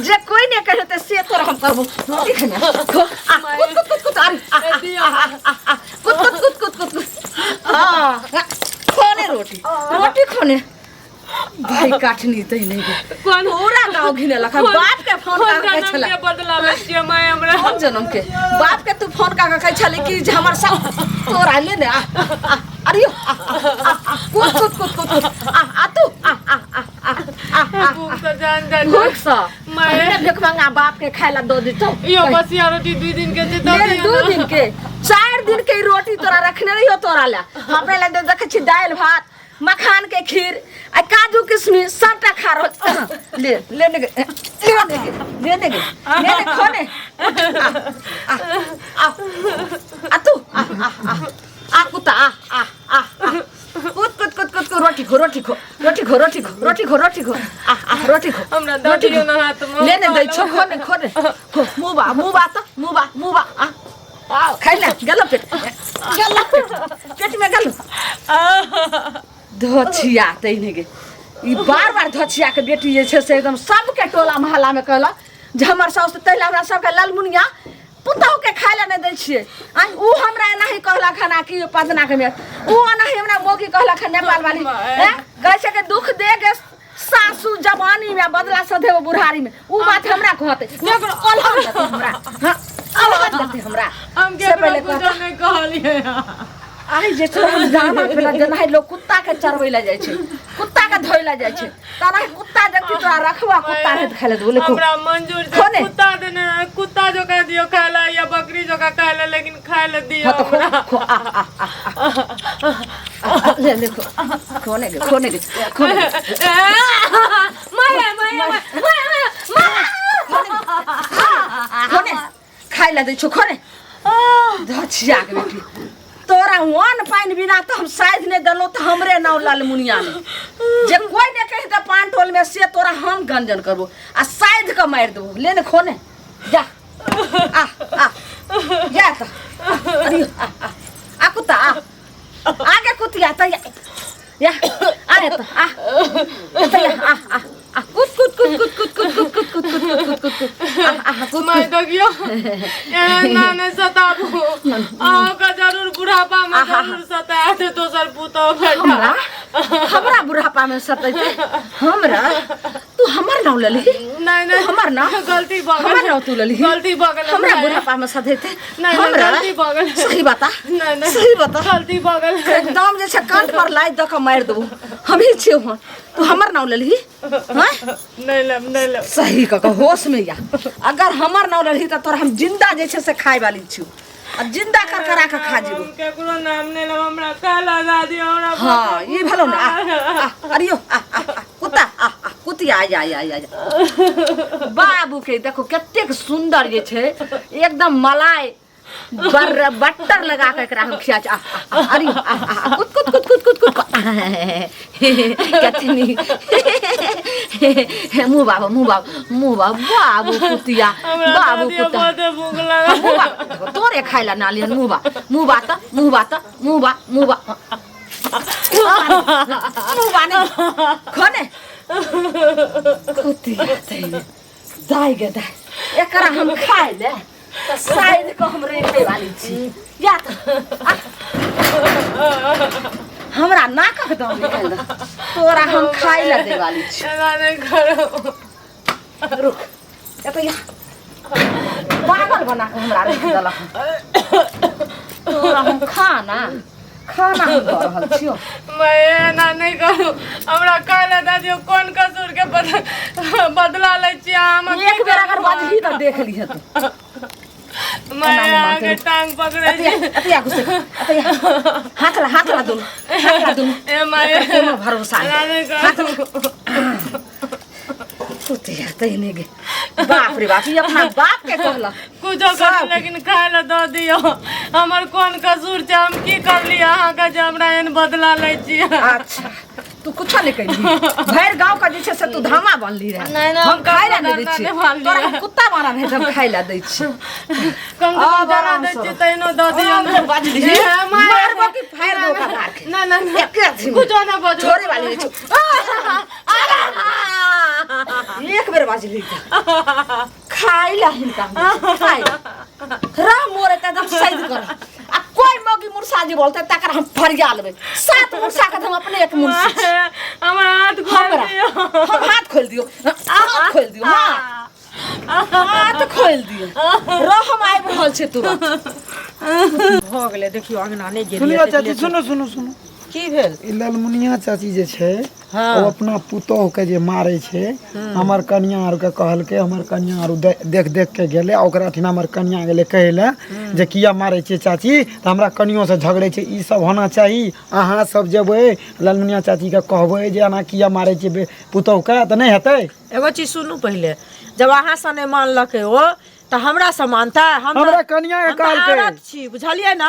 जे कोई नहीं कहते से तोरा हम करबो रोटी खाना खो कुत खोने रोटी रोटी खोने भाई काटनी तई नहीं कौन पूरा गांव घिने लखा बाप के फोन का के छला बदलावे छिए मैं हमरा कौन जन्म के बाप के तू फोन का के छले कि जे हमर सब तोरा ले ने अरे कुत आ तू भूख तो जान भूख सा मैं देख मंगा बाप के खाइला दो दी तो यो बसिया रोटी 2 दिन के जे 2 दिन के 4 दिन के रोटी तोरा रखने रही हो तोरा ला हमरा ला देख छी दाल भात मखान के खीर आ काजू किशमिश सबटा खा रहो ले खोने आ तू आ कुत्ता आ कुत रोटी खो रोटी खो हमरा दटियो न हाथ में लेने दई छो खोने मुबा आ खाइला गलो पेट में गलो धोछिया तैने के ई बार धोछिया के बेटी जे छै से एकदम सबके टोला मोहल्ला में कहला जे हमर साउस तैला हमरा सबके लालमुनिया पुतौ के खाइला नै दै छियै आ ऊ हमरा एनाही कहला खाना कि पदना के में ऊ एनाही हमरा मोगी कहला खा नेपाल वाली हैं कहै छै के दुख दे गे सासू जवानी में बदला सधे वो बुढ़ारी में ऊ बात हमरा कहते लेकिन अलग देते हमरा हां अलग देते हमरा हम के पहले कुछ नहीं कहलिए आई जे छोरा हम गाना फेला जनाइ लोग कुत्ता के चरवैला जाय छै कुत्ता के धोइला जाय छै तना कुत्ता देखि तोरा रखवा कुत्ता है खाइले बोले हमरा मंजूर छै कुत्ता देने कुत्ता जो कह दियो खाइला या बकरी जो का खाइला लेकिन खाइले दियो ले खोने के खोने खाइला दे छो खोने धछिया के बेटी तोरा वन पानी बिना तो हम शायद ने दलो तो हमरे नाव लालमुनिया में जे कोई ने कहि त पान टोल में से तोरा हम गंजन करबो आ शायद का मार देबो लेने खोने जा आ जा त आ कुत्ता आगे कुतिया त या अरे त आ कुत मैं दगियो ना ने सताबो आ का जरूर बुढ़ापा में जरूर सताए थे दोसर पुतो बेटा हमरा बुढ़ापा में सताते हमरा तू हमर नाम लली नहीं हमर नाम गलती बगल हमर नाम तू लली गलती बगल हमरा बुढ़ापा में सताते नहीं गलती बगल सही बता नहीं सही बता गलती बगल एकदम जैसे कान पर लाई द के मार देबो हम ही छियो हन तू हमर नाम लली हां नहीं ले सही क होश में या अगर हमर नाम लली त तोर हम जिंदा जैसे से खाए वाली छियो आ जिंदा कर करा के खा जेबो केकरो नाम ने लो हमरा काला दादी हमरा हां ये भलो ना अरियो कुत्ता कुतिया आ बाबू के देखो कतेक सुंदर जे छै एकदम मलाई बटर लगा के एकरा हम खिया छ अरे कुत कतनी मुंह बाबू बाबू कुतिया बाबू कुत्ता भूख लगा तोरे खाइला ना लियन मुंह बा नहीं खोने कुतिया तैने दाई गे दाई एकरा हम खाइ ले त शायद को हम रेखे वाली छी या त हमरा नाक के दम निकल तोरा हम खाइ ला दे वाली छी एना नहीं करो रुक ए तो या पागल बना के हमरा रख देला तोरा हम खाना हम कर रहल छियो मैं एना नहीं करू हमरा काला दादी कोन कसूर के बदला ले छी हम एक बेर अगर बाजही त देख ली तू मैं आगे टांग पकड़े अतिया गुस्से अतिया हाथ ला दूं ए माये कोनो भरोसा नहीं हाथ कुतिया तैने गे बाप रे बाप ये अपना बाप के कहला कुछ कर लेकिन खाए ला दो दियो हमर कोन कसूर छ हम की कर लिया अहाँ का जे हमरा एन बदला ले छी अच्छा तू कुछ नहीं कही भैर गांव का जे से तू धामा बनली रहे नहीं हम खाइ ला दे छी तोरा कुत्ता मारा है हम खाइ ला दे छी कम जरा दे छी तैनो दो दियो बाजली मारबो की फायर दो का मार के ना एक कुछ ना बजो छोरे वाली एक बेर बाज ली खाई ला हिनका खाई रा मोरे त एकदम सैद कर आ कोई मौगी मुर्सा जी बोलते तकर हम फरिया लेबे 7 मुर्सा के हम अपने एक मुर्सा हमर हाथ खोल दियो हम हाथ खोल दियो हाथ खोल दियो हाथ खोल दियो रो हम आइब रहल छै तुरंत भ गेलै देखियो अंगना नै गेलिए सुनियो चाची सुनो की भेल ई लालमुनिया चाची जे छै हाँ। ओ अपना पुतोह के जे मारे छै हमर कन्या आर के कहलकै हमर कन्या आर देख के गेले ओकरा ठिना हमर कन्या गेले कहले जे किया मारे छै चाची त हमरा कनियो से झगड़े छै ई सब होना चाही अहाँ सब जेबै लालमुनिया चाची के कहबै जे एना किया मारे छै पुतोह के त नहीं हेतै। एगो चीज सुनू पहले जब अहाँ से नहीं मानलकै ओ तो हमरा से मानता हमरा कन्या के कहलकै औरत छी बुझलिए ना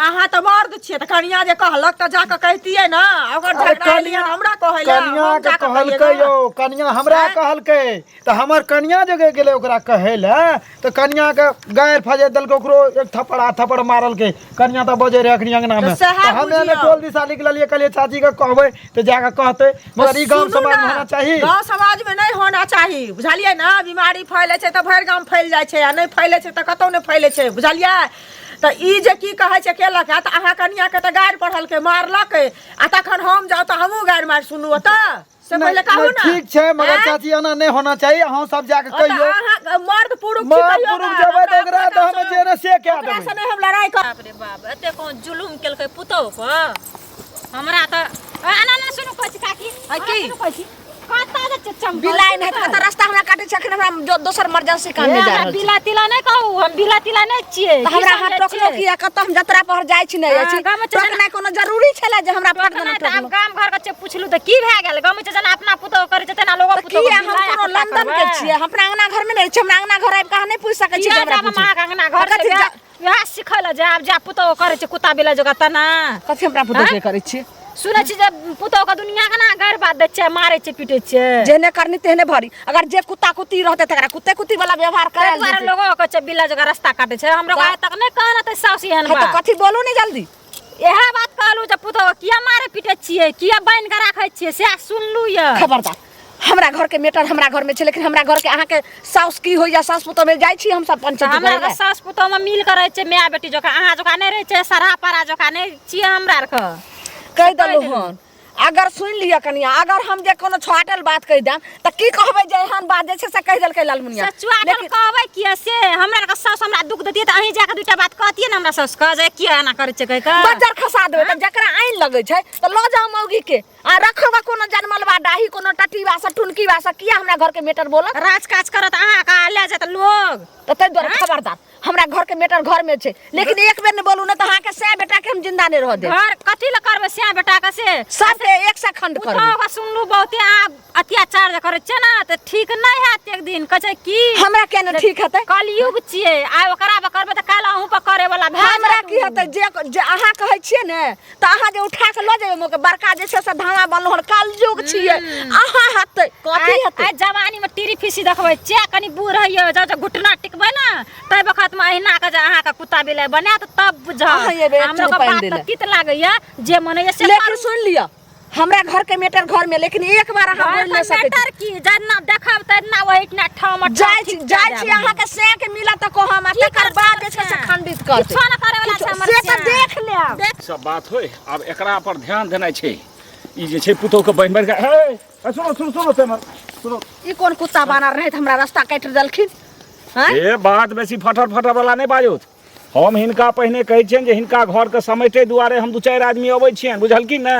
अहाँ तो मर्द छिए त कन्या जे कहलक त जाके कहतिए ना ओकर झगड़ा लिया हमरा कहैला कन्या के कहलकै यो कन्या हमरा कहलकै त हमर कन्या जगह गेलै ओकरा कहैला त कन्या के गायर फजे देलकै ओकरो एक थप्पड़ मारलकै कन्या त बजे रे अखनी अंगना में त हमे ने टोल दिशा निकललिए कहलिए चाची के कहबै त जाके कहतै मगर ई गांव समाज में होना चाहिए गांव समाज में नहीं होना चाहिए बुझलिए ना बीमारी फैले छै त भर गांव फैल जाय छै नहीं फैले छै त कतौ नहीं फैले छै बुझलिए त ई जे की कहै छै केलक त अहाँ कन्या के त गायर पढ़ल के मारलक आ तखन हम जाउ त हमहू गायर मार सुनू त से पहले कहू ना ठीक छै मगर चाची एना नहीं होना चाहिए अहाँ सब जाके कहियो अहाँ मर्द पुरुष छी मर्द कहियो पुरुष जेबै त एकरा त हमे जे ने से कह देबै ऐसा नहीं हम लड़ाई कर बाप रे बाप एते कौन जुलुम केलकै पुतौह को हमरा त एना ना सुनु कहै छी काकी की सुनु कहै छी कता जे चम बिलाई नहीं त रास्ता हमरा काटे छै अखन हमरा जो दोसर इमरजेंसी काम में जा रहल छी बिला तिला नहीं कहू हम बिला तिला नहीं छिए त हमरा हाथ टोकलो कि कत हम यात्रा पर जाय छी नहीं अछि गाम में टोकना कोनो जरूरी छले जे हमरा पट देना त आब गाम घर के पुछलु त की भए गेल गाम में जना अपना पुतौह करे छै तना लोग की पुतौह हम कोनो लंदन के छिए हमरा अंगना घर में नहीं छै हमरा अंगना घर आबि कहां नहीं पूछ सकै छी हमरा हमरा मां के अंगना घर से वह सिखल जे आब जा पुतौह करे छै कुत्ता बिला जगह तना कथि हमरा पुतौह के करै छी सुनै छी जे पुतौह के दुनिया के ना घर बात दै छै मारै छै पीटै छै जेने करनी तेहने भरी अगर जे कुत्ता कुत्ती रहते तकरा कुत्ते कुत्ती वाला व्यवहार करे बार लोगो के छै बिला जगह रास्ता काटे छै हमरा को तक नहीं कहना त साउस एहन तो बा कथि बोलू नहीं जल्दी यह बात कहलू जे पुतौह किया मारे पीटे छिए किया बांध के राखै छिए से सुनलू य खबरदार हमरा घर के मेटर हमरा घर में छै लेकिन हमरा घर के अहाँ के साउस की होइया सास पुतौह में जाय छी हम सब पंचायत हमरा करे के सास पुतौह में मिल कर रहे छै माय बेटी जका अहाँ जका नहीं रहे छै सरा पारा जका नहीं छिए हमरा आर के कह दलु हन अगर सुन लिया कनिया अगर हम जे कोनो छाटल बात कह देम त की कहबै जे एहन बात जे छै से कह देलकै लालमुनिया सचुआटल कहबै किया से हमरा के सास हमरा दुख देतिए त अहीं जाके दुटा बात कहतिए न हमरा सास कह जे किया एना करे छै कह के बजर खसा देबै त जकरा आइन लगै छै त ल जाओ मौगी के आ रखबा कोनो जनमलवा डाही कोनो टटी वासा टुनकी वासा किया हमरा घर के मेटर बोलत राज काज करत अहाँ का ले जात लोग त तै द्वारा खबरदार हमरा घर के मेटर घर में छै लेकिन एक बेर ने बोलू न त अहाँ के से बेटा के हम जिंदा नहीं रह दे घर कथि ल करबे से बेटा के से सब के एक से खंड कर पुतौह का सुनलू बहुते आप अत्याचार जे करे छै ना त ठीक नहीं हैत एक दिन कहे छै की हमरा केना ठीक हेतै कलयुग छिए आ ओकरा बा करबे त काल अहू पर करे वाला भए हमरा की हेतै जे अहाँ कहै छियै ने त अहाँ जे उठा के ल जेबै मोके बड़का जे छै से धावा बनलो हन कलयुग छियै अहाँ हेतै कथि हेतै आ जवानी में टीरी फिसी देखबै चे कनी बूढ़ हइयो जा घुटना टिकबै ना तै वक्त में अहिना के जे अहाँ के कुत्ता बिलाई बनात तब बुझ अहाँ ये बे हमरा के बात त कित लागैया जे मने से लेकिन सुन लिया हमरा घर के मेटर घर में लेकिन एक बार अहाँ बोल नहीं सकै मैटर की जना देखब तना वहिना ठाम जाय छी अहाँ के से के मिला त को हम तकर बाद जे छै से खंडित कर किछो न करे वाला छै हमर से त देख लेब सब बात होय अब एकरा पर ध्यान देना छै ई जे छै पुतौह के बहिन के हे सुनो सुनो ई कोन कुत्ता बानर रहत हमरा रास्ता काट देलखिन हैं ए बात बेसी फटर वाला नहीं बाजोत हम हिनका पहिने कहै छियनि जे हिनका घर के समेटे दुआरे हम दू चारि आदमी अबै छियनि बुझलखिन ने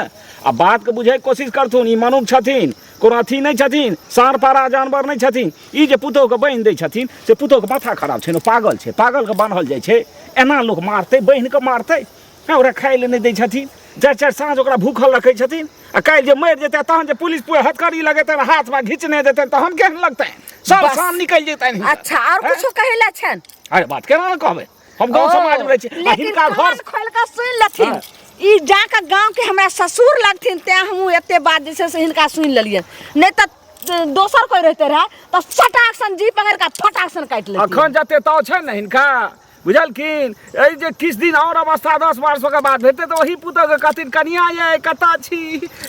आ बात के बुझै के कोशिश करथुन ई मनुख छथिन कोनो अथी नहीं छथिन सार पारा जानवर नहीं छथिन ई जे पुतौह के बहिन दै छथिन से पुतौह के माथा खराब छै पागल छै पागल के बान्हल जाइ छै एना लोग मारतै बहिन के मारतै ओकरा खाय ले नहीं दै छथिन चारि साँझ ओकरा भूखल रखै छथिन आ काल्हि जे मरि जेतै तहन जे पुलिस पूरा हथकड़ी लगेतै हाथ में घिचने देतै तहन केहन लगतै सब शान निकल जेतै अच्छा और कुछो कहेला छन अरे बात केना न कहबै हम गांव समाज में रहै छी आ हिनका घर खोल के सुन लेथिन ई जाके गांव के हमरा ससुर लगथिन ते हम एते बात जे छै से हिनका सुन लेलियन नहीं त दोसर कोई रहते रहे त सटाक सन जी पकड़ के फटाक सन काट लेथिन अखन जते ताव छै ने हिनका बुझलखिन ए जे किस दिन और अवस्था 10 वर्षों के बाद हेते तो वही पुतो के कथिन कनिया ये कता छी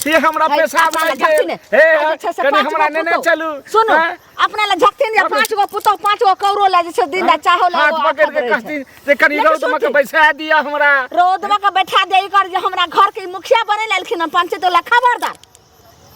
ये हमरा पेशाब अपना लागे झकती ने। हे अच्छा से कनी पाँच हमरा गो नेने पुतौ। चलू सुनो हैं? अपना ला झकती ने 5 गो पुतो 5 गो कौरो ला जे दिन दा चाहो ला हाथ पकड़ के कहती जे कनी लेकिन रौद में के सुनती। बैसा दिया हमरा रोदवा का बैठा दे कर जे हमरा घर के मुखिया बने लालखिन पंचायत वाला खबरदार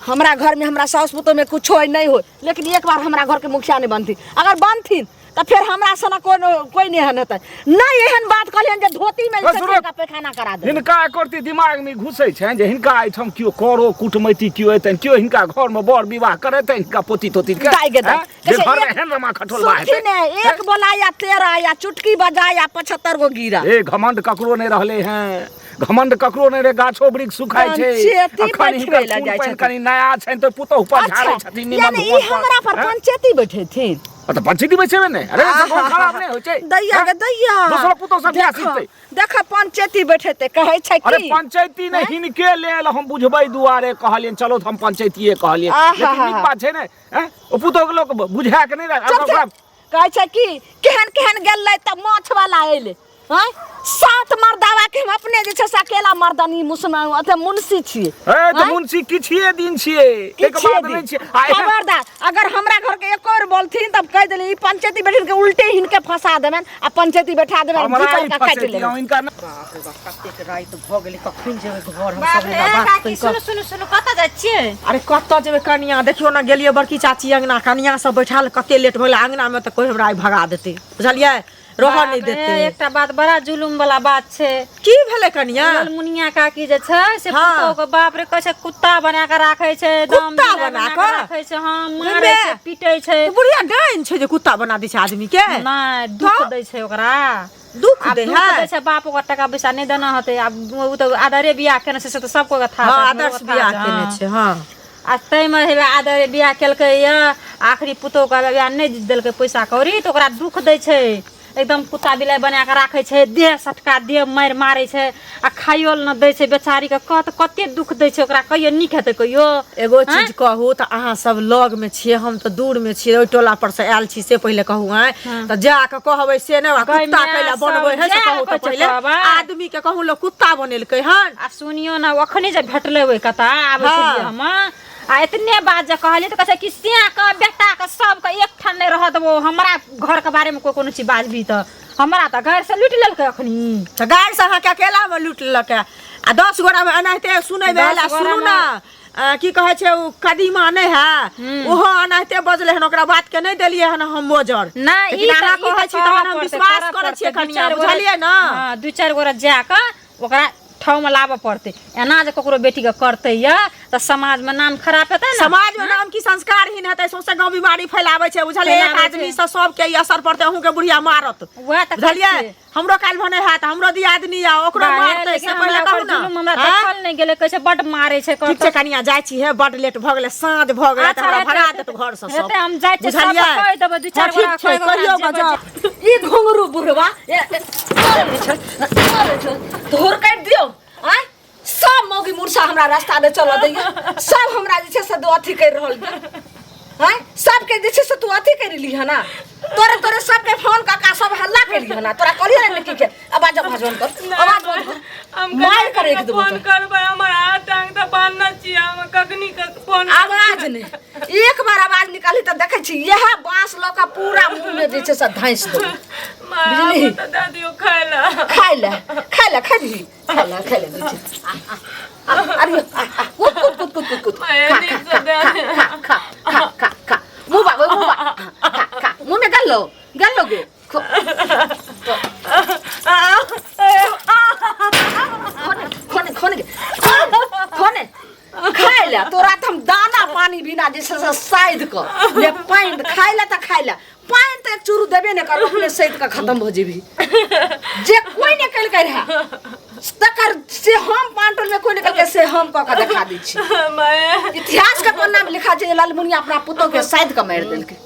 हमरा घर में हमरा सास पुतो में कुछ होय नहीं हो लेकिन एक बार हमरा घर के मुखिया नहीं बनती अगर बनथिन तो फिर हमरा सना कोई नहीं हनत नहीं एहन बात कहलियन जे धोती में सुनो। का पैखाना करा दे हिनका एकोरती दिमाग में घुसै छै जे हिनका एठम कियो करो कुटमैती कियो एतन कियो हिनका घर में बर विवाह करेतै हिनका पोती तोती के दाई गे दाई। हैं? जे कैसे घर में एक- हेन रमा खटोलवा सुनथिन हेतै ने एक बोला या 13 या चुटकी बजा या 75 गो गिरा ए घमंड ककरो नहीं रहले हैं घमंड ककरो नहीं रे गाछो वृक्ष सुखाय छै पंचायती अखन हिनकर बैठबै ला खून जाइ पानि छथिन। कनी नया छै तो पुतो ऊपर झाड़ै छथिन निमन यानी ई भोर पर। हमरा पर हैं? पंचायती बैठेथिन तो पंचायती बैठेबे नहीं अरे से कोन खराब नहीं होय छै दैया हैं? गे दैया दोसरो पुतो सब क्या सीखतै देख पंचायती बैठेते कहै छै अरे की पंचायती ने हिनके लेल हम बुझबै दुआरे कहलियन चलो हम पंचायतीये कहलियन आहा, लेकिन नीक बात छै ने हैं? ओ पुतो के लोग बुझा के नहीं रह चुप चुप कहै छै की केहन केहन गेलै त माछ वाला एले हैं 7 मर्दावा के हम अपने जे छै से अकेला मर्दानी मुसलमान अथे मुंशी छियै ए तो हैं? मुंशी किछिए दिन छिए एक किछिए बात दिन। नहीं छिए आ एहन- खबरदार अगर हमरा घर के एक और बोलथिन तब कह देली ई पंचायती बैठन के उल्टे हिनके फंसा देबन आ पंचायती बैठा देबन हमरा जीतल ई का काट फंसे लेबन दियौ इनका न- कतेक रात भ गेलै कखन जेबै घर हम बाप सब रे बात काकी कहि सुनु सुनु कतऽ जाइ छियै अरे कतऽ जेबै कनिया देखियो ना गेलियै बड़की चाची अंगना कनिया सब बैठाल कते लेट भेलै अंगना में तऽ कोई हमरा आइ भगा देतै बुझलियै रहऽ नहि बाप रे, देतै एकटा बात बड़ा जुलुम वाला बात छै की भेलै कनिया मुनिया काकी जे छै से हाँ। पुतोह के बाप रे कहै छै कुत्ता बना के राखै छै दम कुत्ता बिलाइ बना के कऽ? राखै छै हाँ मारै बे। छै पीटै छै तऽ बुढ़िया डाइन छै जे कुत्ता बना दै छै आदमी के नहि दुख तऽ? दै छै ओकरा दुख आब दै दुख दै है छै बाप ओकर टाका पैसा नहि देना होतै आब ओ तऽ आदरे बियाह केने छै से तऽ सबको के था हाँ छै, आदर्श हमरो के था बियाह छै, केने हाँ। छै हाँ आ ताहिमे हेबे आदर बियाह केलकै यऽ आखिरी पुतोह के बियाह नहि देलकै पैसा कौड़ी तऽ ओकरा दुख दै छै एकदम कुत्ता बिलाइ बना के राखै छै देह सटका देह मारि मारै छै आ खाइयो ल न दै छै बेचारी के कते दुख दै छै ओकरा कहियो नीक हेतै कहियो एगो हैं? चीज कहू तऽ अहाँ सब लग में छियै हम तऽ दूर में छियै ओइ टोला पर से आयल छी से पहिले कहू हैं तऽ जाके कहबै से नहि गै कुत्ता माय कैला सब बनबै है से जाके कहू तऽ कहै छै पहिले कहबै। आदमी के कहू लोग कुत्ता बनेलकै हन आ सुनियो ना अखने जे भेटले ओइ कता आबै हाँ। छलियै हम आ इतने बात जे कहलियै तऽ कहै छै कि सिया के बेटा के सब के एक ठान नहि रह देबो हमरा घर के बारे में कोई कोनो चीज बाजबी तऽ हमरा तऽ घर से लूटि लेलकै अखनी तऽ गाड़ी से अहाँके अकेला में लूट लेलकै आ 10 गोरा में एनाहिते सुनै 10 बेला गोरा सुनू में- ना की कहै छै उ कदीमा नहि है ओहो एनाहिते बजलै हन ओकरा बात के नहि देलियै हन हम मोजर नहीं लेकिन अहाँ कहै छी तहन हम विश्वास करै छियै कनिया बुझलियै ना हां 2-4 गोरा जाके ओकरा ठाव में लाबऽ पड़तै एना जे ककरो बेटी के करतै या तऽ समाज में नाम खराब हेतै ना समाज में नाम की संस्कारहीन हेतै सौंसे गाँव बीमारी फैलाबै छै बुझलियै एक फैलाबै आदमी छै। से सबके ई असर पड़तै अहूँ के बुढ़िया मारत वएह तऽ बुझलियै कहै छियै। हमरो काल्हि भने हैत हमरो दियादनी आ ओकरो मारतै से पहिले कहू ना हमरा हैं? देखल नहि गेलै कहै छै बड मारै छै ठीक छै कनिया जाइ छी हे बड लेट भऽ गेलै साँझ भऽ गेलै तऽ हमरा भगा देत घर से सब हेतै हम जाइ छी सब बुझलियै कहि देबै 2-4 हाँ, गोरा ठीक छै कहियो बजा ई घुंगरू बुढ़वा धोर काट दियो आय सब मौगी मुर्सा हमरा रास्ता दे चलो दैया सब हमरा जे छै से दो अथी कर रहल आय सबके जे छै से तू अथी कर ली है ना तोरे तोरे सबके फोन काका सब हल्ला कर ली है ना तोरा कहलिए ना कि के आवाज भजन कर आवाज बंद कर मार कर एक दो फोन करबै हमर हाथ टांग त बांधना छी हम कखनी के फोन आवाज ने एक बार आवाज निकाली त देखे छी यह बांस ल के पूरा मुंह में जे छै से धांस दो माय त दे दियो खाइला खाइ ले खा दी खा ले दीजिए अरे कूद कूद कूद कूद कूद खा मुंह बाबू खा मुंह में गल लो गो खोने खाइ ले तोरा त हम दाना पानी बिना जे छै से साइद क ले पानि खाइ ले त खाइ ले पानि त एक चूरू देबे ने कर अपने सैद के खत्म हो जेबी जे कोई ने कल कर है तकर से हम पांटोल में कोई निकल के से हम क के दिखा दै छी माय इतिहास के पन्ना में लिखा छै लालमुनिया अपना पुतो के साइद के मार देलकै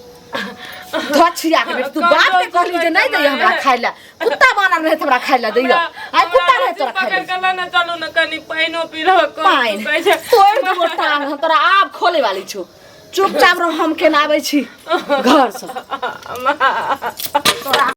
धछिया के बेटी तू बाप के कहली जे नहीं दैया हमरा खाइ ले कुत्ता बनल रहे हमरा खाइ ले दैया आइ कुत्ता रहे तोरा खाइ ले पकड़ के ना चलो ना कनी पाइनो पी लो पाइन तोड़ देबो टांग हम तोरा आब खोले वाली छौ चुपचाप रह हम केना आबै छी घर से